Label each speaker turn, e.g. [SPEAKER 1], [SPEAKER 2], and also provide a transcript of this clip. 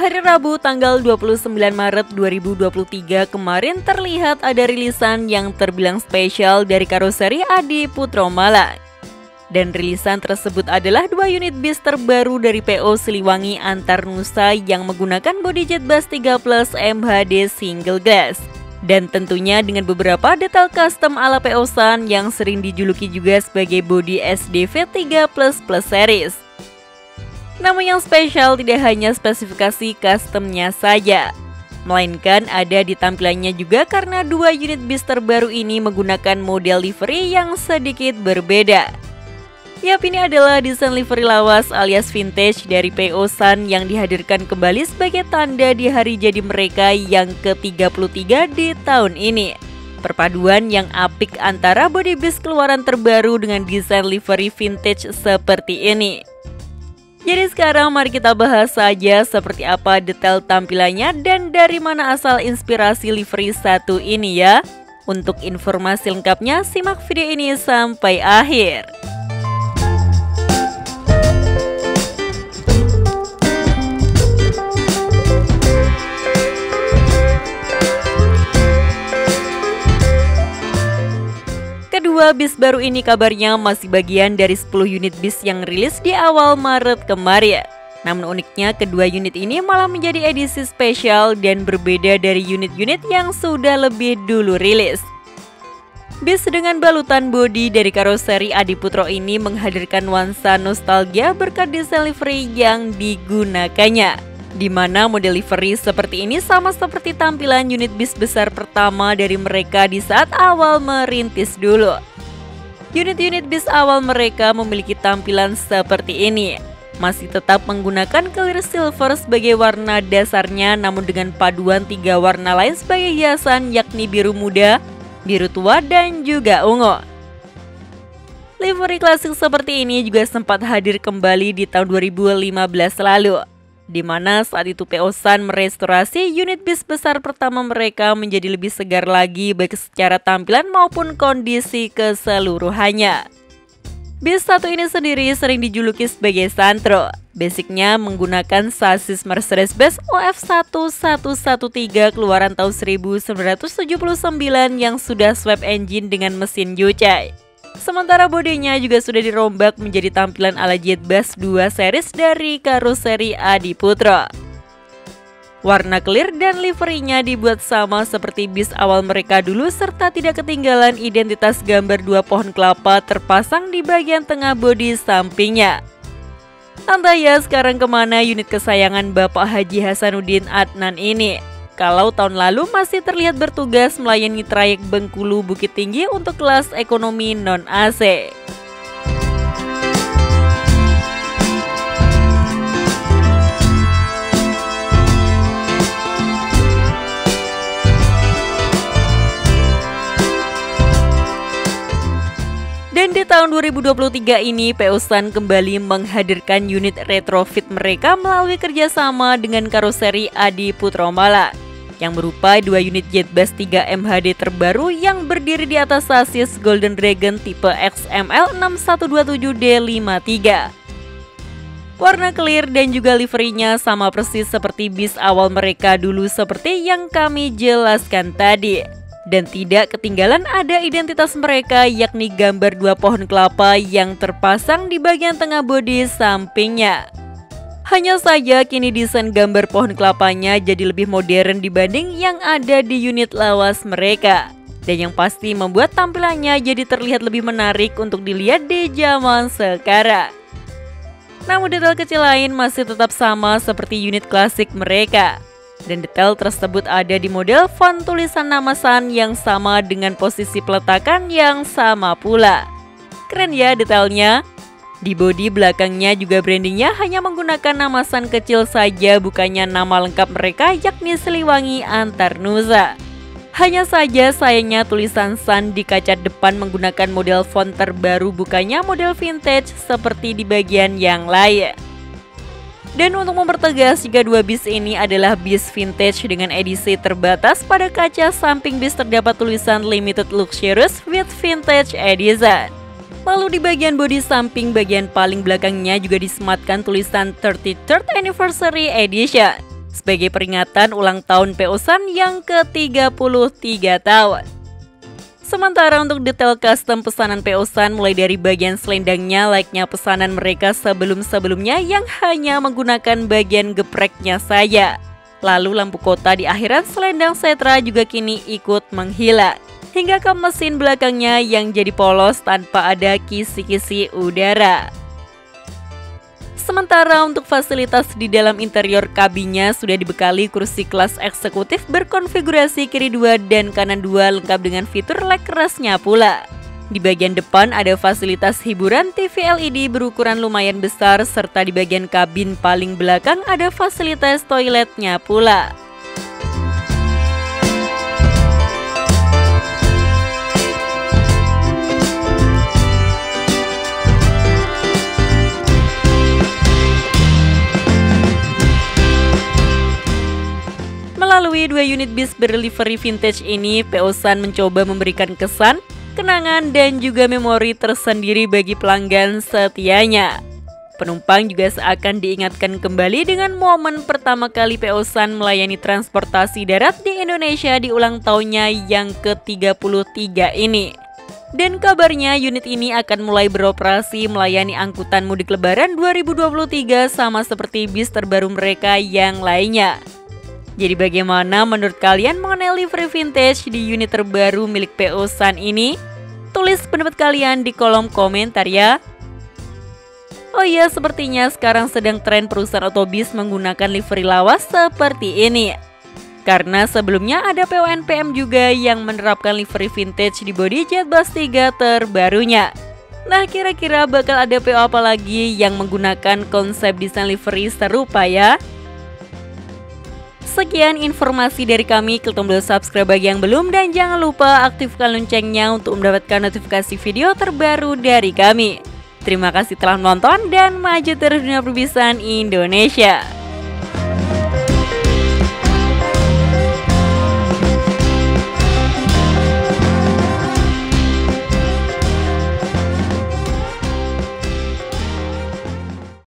[SPEAKER 1] Hari Rabu tanggal 29 Maret 2023 kemarin terlihat ada rilisan yang terbilang spesial dari karoseri Adi Putromala. Dan rilisan tersebut adalah 2 unit bis terbaru dari PO Siliwangi Antarnusa yang menggunakan bodi Jetbus 3 Plus MHD single glass. Dan tentunya dengan beberapa detail custom ala PO San yang sering dijuluki juga sebagai bodi SDV 3 Plus series. Namun yang spesial tidak hanya spesifikasi customnya saja, melainkan ada di tampilannya juga karena 2 unit bis terbaru ini menggunakan model livery yang sedikit berbeda. Yap, ini adalah desain livery lawas alias vintage dari PO San yang dihadirkan kembali sebagai tanda di hari jadi mereka yang ke-33 di tahun ini. Perpaduan yang apik antara bodi bis keluaran terbaru dengan desain livery vintage seperti ini. Jadi sekarang mari kita bahas saja seperti apa detail tampilannya dan dari mana asal inspirasi livery satu ini ya. Untuk informasi lengkapnya simak video ini sampai akhir. Kedua bis baru ini kabarnya masih bagian dari 10 unit bis yang rilis di awal Maret kemarin. Namun uniknya kedua unit ini malah menjadi edisi spesial dan berbeda dari unit-unit yang sudah lebih dulu rilis. Bis dengan balutan bodi dari karoseri Adi Putro ini menghadirkan nuansa nostalgia berkat desain livery yang digunakannya. Di mana model livery seperti ini sama seperti tampilan unit bis besar pertama dari mereka di saat awal merintis dulu. Unit-unit bis awal mereka memiliki tampilan seperti ini. Masih tetap menggunakan clear silver sebagai warna dasarnya, namun dengan paduan 3 warna lain sebagai hiasan, yakni biru muda, biru tua, dan juga ungu. Livery klasik seperti ini juga sempat hadir kembali di tahun 2015 lalu, di mana saat itu PO San merestorasi unit bis besar pertama mereka menjadi lebih segar lagi baik secara tampilan maupun kondisi keseluruhannya. Bis satu ini sendiri sering dijuluki sebagai Santro. Basicnya menggunakan sasis Mercedes-Benz OF1113 keluaran tahun 1979 yang sudah swap engine dengan mesin Yuchai. Sementara bodinya juga sudah dirombak menjadi tampilan ala Jetbus 2 series dari karoseri Adi Putro. Warna clear dan liverynya dibuat sama seperti bis awal mereka dulu serta tidak ketinggalan identitas gambar 2 pohon kelapa terpasang di bagian tengah bodi sampingnya. Entah ya sekarang kemana unit kesayangan Bapak Haji Hasanuddin Adnan ini. Kalau tahun lalu masih terlihat bertugas melayani trayek Bengkulu Bukit Tinggi untuk kelas ekonomi non-AC. Dan di tahun 2023 ini, PO San kembali menghadirkan unit retrofit mereka melalui kerjasama dengan karoseri Adi Putromala, yang berupa 2 unit Jetbus 3 MHD terbaru yang berdiri di atas sasis Golden Dragon tipe XML 6127D53. Warna clear dan juga liverynya sama persis seperti bis awal mereka dulu seperti yang kami jelaskan tadi. Dan tidak ketinggalan ada identitas mereka yakni gambar 2 pohon kelapa yang terpasang di bagian tengah bodi sampingnya. Hanya saja kini desain gambar pohon kelapanya jadi lebih modern dibanding yang ada di unit lawas mereka. Dan yang pasti membuat tampilannya jadi terlihat lebih menarik untuk dilihat di zaman sekarang. Namun detail kecil lain masih tetap sama seperti unit klasik mereka. Dan detail tersebut ada di model font tulisan nama San yang sama dengan posisi peletakan yang sama pula. Keren ya detailnya. Di bodi belakangnya juga brandingnya hanya menggunakan nama San kecil saja, bukannya nama lengkap mereka yakni Siliwangi Antarnusa. Hanya saja sayangnya tulisan San di kaca depan menggunakan model font terbaru, bukannya model vintage seperti di bagian yang lain. Dan untuk mempertegas jika 2 bis ini adalah bis vintage dengan edisi terbatas, pada kaca samping bis terdapat tulisan Limited Luxurious with Vintage Edition. Lalu di bagian bodi samping bagian paling belakangnya juga disematkan tulisan 33rd Anniversary Edition. sebagai peringatan ulang tahun Peosan yang ke-33 tahun. Sementara untuk detail custom pesanan Peosan mulai dari bagian selendangnya layaknya pesanan mereka sebelum-sebelumnya yang hanya menggunakan bagian gepreknya saja. Lalu lampu kota di akhiran selendang Setra juga kini ikut menghilang. Hingga ke mesin belakangnya yang jadi polos tanpa ada kisi-kisi udara. Sementara untuk fasilitas di dalam interior kabinnya sudah dibekali kursi kelas eksekutif berkonfigurasi kiri 2 dan kanan 2 lengkap dengan fitur leg kerasnya pula. Di bagian depan ada fasilitas hiburan TV LED berukuran lumayan besar serta di bagian kabin paling belakang ada fasilitas toiletnya pula. Melalui 2 unit bis berlivery vintage ini, Peosan mencoba memberikan kesan, kenangan, dan juga memori tersendiri bagi pelanggan setianya. Penumpang juga seakan diingatkan kembali dengan momen pertama kali Peosan melayani transportasi darat di Indonesia di ulang tahunnya yang ke-33 ini. Dan kabarnya unit ini akan mulai beroperasi melayani angkutan mudik lebaran 2023 sama seperti bis terbaru mereka yang lainnya. Jadi bagaimana menurut kalian mengenai livery vintage di unit terbaru milik Peosan ini? Tulis pendapat kalian di kolom komentar ya. Oh iya, sepertinya sekarang sedang tren perusahaan otobis menggunakan livery lawas seperti ini. Karena sebelumnya ada PO/NPM juga yang menerapkan livery vintage di bodi JetBus 3 terbarunya. Nah, kira-kira bakal ada PO apa lagi yang menggunakan konsep desain livery serupa ya? Sekian informasi dari kami, klik tombol subscribe bagi yang belum dan jangan lupa aktifkan loncengnya untuk mendapatkan notifikasi video terbaru dari kami. Terima kasih telah menonton dan maju terus dunia perbisan Indonesia.